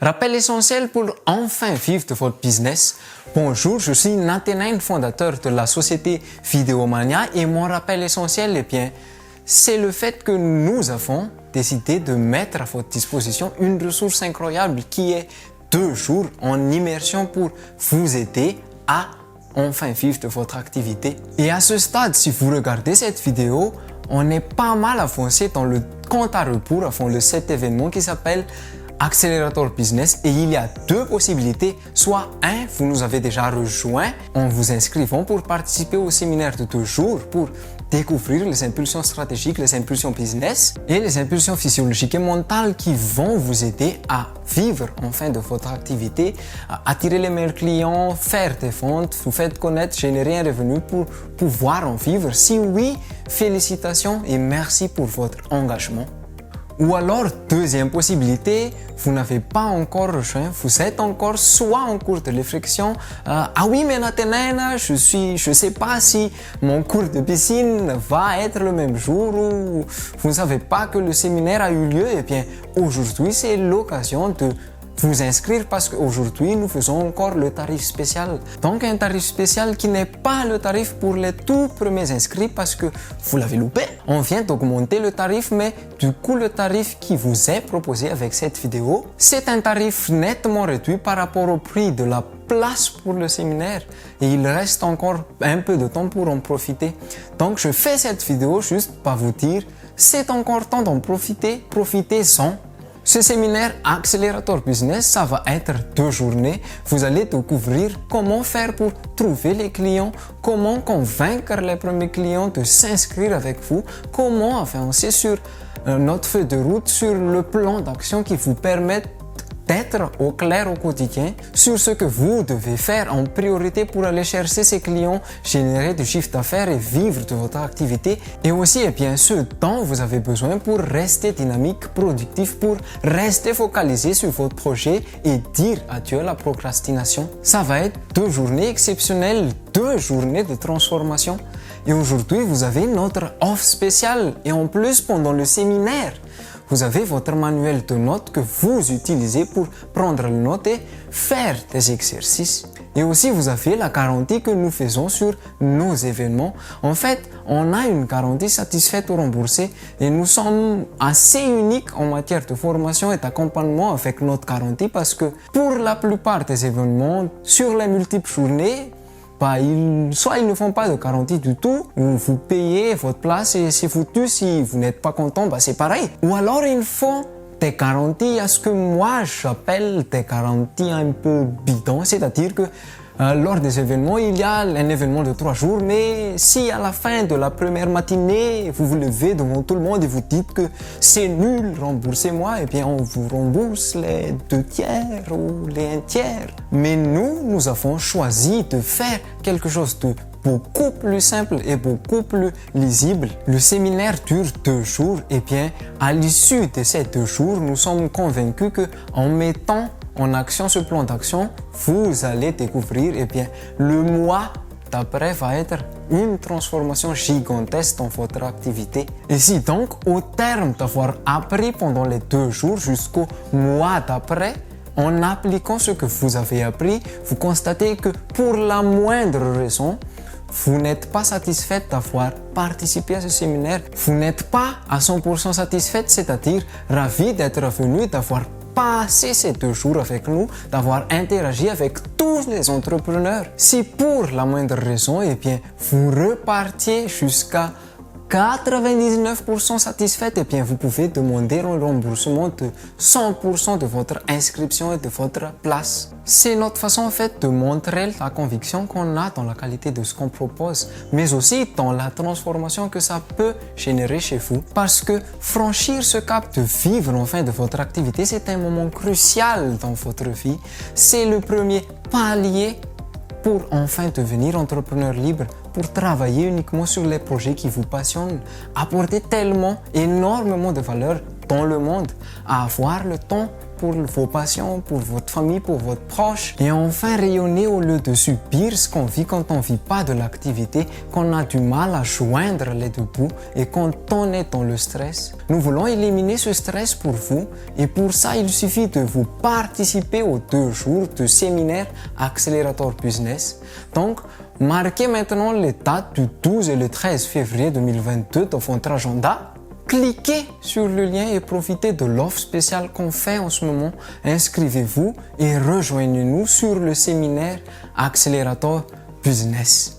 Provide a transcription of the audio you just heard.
Rappel essentiel pour enfin vivre de votre business. Bonjour, je suis Nathénaïn, fondateur de la société Vidéomania et mon rappel essentiel, c'est le fait que nous avons décidé de mettre à votre disposition une ressource incroyable qui est 2 jours en immersion pour vous aider à enfin vivre de votre activité. Et à ce stade, si vous regardez cette vidéo, on est pas mal avancé dans le compte à rebours avant le 7 événement qui s'appelle Accélérateur Business et il y a 2 possibilités. Soit vous nous avez déjà rejoint en vous inscrivant pour participer au séminaire de 2 jours pour découvrir les impulsions stratégiques, les impulsions business et les impulsions physiologiques et mentales qui vont vous aider à vivre enfin de votre activité, à attirer les meilleurs clients, faire des ventes, vous faire connaître, générer un revenu pour pouvoir en vivre. Si oui, félicitations et merci pour votre engagement. Ou alors, deuxième possibilité, vous n'avez pas encore rejoint, vous êtes encore soit en cours de réflexion, ah oui mais Nathénaïn, je sais pas si mon cours de piscine va être le même jour ou vous ne savez pas que le séminaire a eu lieu, aujourd'hui c'est l'occasion de vous inscrire parce qu'aujourd'hui nous faisons encore le tarif spécial. Donc un tarif spécial qui n'est pas le tarif pour les tout premiers inscrits parce que vous l'avez loupé. On vient d'augmenter le tarif mais du coup le tarif qui vous est proposé avec cette vidéo, c'est un tarif nettement réduit par rapport au prix de la place pour le séminaire et il reste encore un peu de temps pour en profiter. Donc je fais cette vidéo juste pour vous dire, c'est encore temps d'en profiter, profitez-en. Ce séminaire Accélérateur Business, ça va être 2 journées. Vous allez découvrir comment faire pour trouver les clients, comment convaincre les premiers clients de s'inscrire avec vous, comment avancer sur notre feuille de route, sur le plan d'action qui vous permet d'être au clair au quotidien sur ce que vous devez faire en priorité pour aller chercher ces clients, générer du chiffre d'affaires et vivre de votre activité et aussi ce dont vous avez besoin pour rester dynamique, productif, pour rester focalisé sur votre projet et dire adieu à la procrastination. Ça va être 2 journées exceptionnelles, 2 journées de transformation. Et aujourd'hui, vous avez notre offre spéciale et en plus pendant le séminaire, vous avez votre manuel de notes que vous utilisez pour prendre les notes et faire des exercices. Et aussi, vous avez la garantie que nous faisons sur nos événements. En fait, on a une garantie satisfaite ou remboursée et nous sommes assez uniques en matière de formation et d'accompagnement avec notre garantie parce que pour la plupart des événements, sur les multiples journées, soit ils ne font pas de garantie du tout, ou vous payez votre place et c'est foutu, si vous n'êtes pas content, c'est pareil. Ou alors ils font des garanties à ce que moi j'appelle des garanties un peu bidons, c'est-à-dire que lors des événements, il y a un événement de 3 jours, mais si à la fin de la première matinée, vous vous levez devant tout le monde et vous dites que c'est nul, remboursez-moi, on vous rembourse les 2 tiers ou les 1 tiers. Mais nous avons choisi de faire quelque chose de beaucoup plus simple et beaucoup plus lisible. Le séminaire dure 2 jours à l'issue de ces 2 jours, nous sommes convaincus que en mettant en action ce plan d'action, vous allez découvrir le mois d'après va être une transformation gigantesque dans votre activité. Et si donc, au terme d'avoir appris pendant les 2 jours jusqu'au mois d'après, en appliquant ce que vous avez appris, vous constatez que pour la moindre raison, vous n'êtes pas satisfait d'avoir participé à ce séminaire, vous n'êtes pas à 100% satisfait, c'est-à-dire ravi d'être venu, d'avoir passé ces 2 jours avec nous, d'avoir interagi avec tous les entrepreneurs. Si pour la moindre raison, vous repartiez jusqu'à 99% satisfait, vous pouvez demander un remboursement de 100% de votre inscription et de votre place. C'est notre façon en fait de montrer la conviction qu'on a dans la qualité de ce qu'on propose, mais aussi dans la transformation que ça peut générer chez vous. Parce que franchir ce cap de vivre enfin de votre activité, c'est un moment crucial dans votre vie. C'est le premier palier pour enfin devenir entrepreneur libre, pour travailler uniquement sur les projets qui vous passionnent, apporter tellement, énormément de valeur dans le monde, à avoir le temps pour vos patients, pour votre famille, pour votre proche. Et enfin, rayonner au lieu de subir ce qu'on vit quand on ne vit pas de l'activité, qu'on a du mal à joindre les deux bouts et quand on est dans le stress. Nous voulons éliminer ce stress pour vous et pour ça, il suffit de vous participer aux 2 jours de séminaire Accélérateur Business. Donc, marquez maintenant les dates du 12 et le 13 février 2022 dans votre agenda. Cliquez sur le lien et profitez de l'offre spéciale qu'on fait en ce moment. Inscrivez-vous et rejoignez-nous sur le séminaire Accélérateur Business.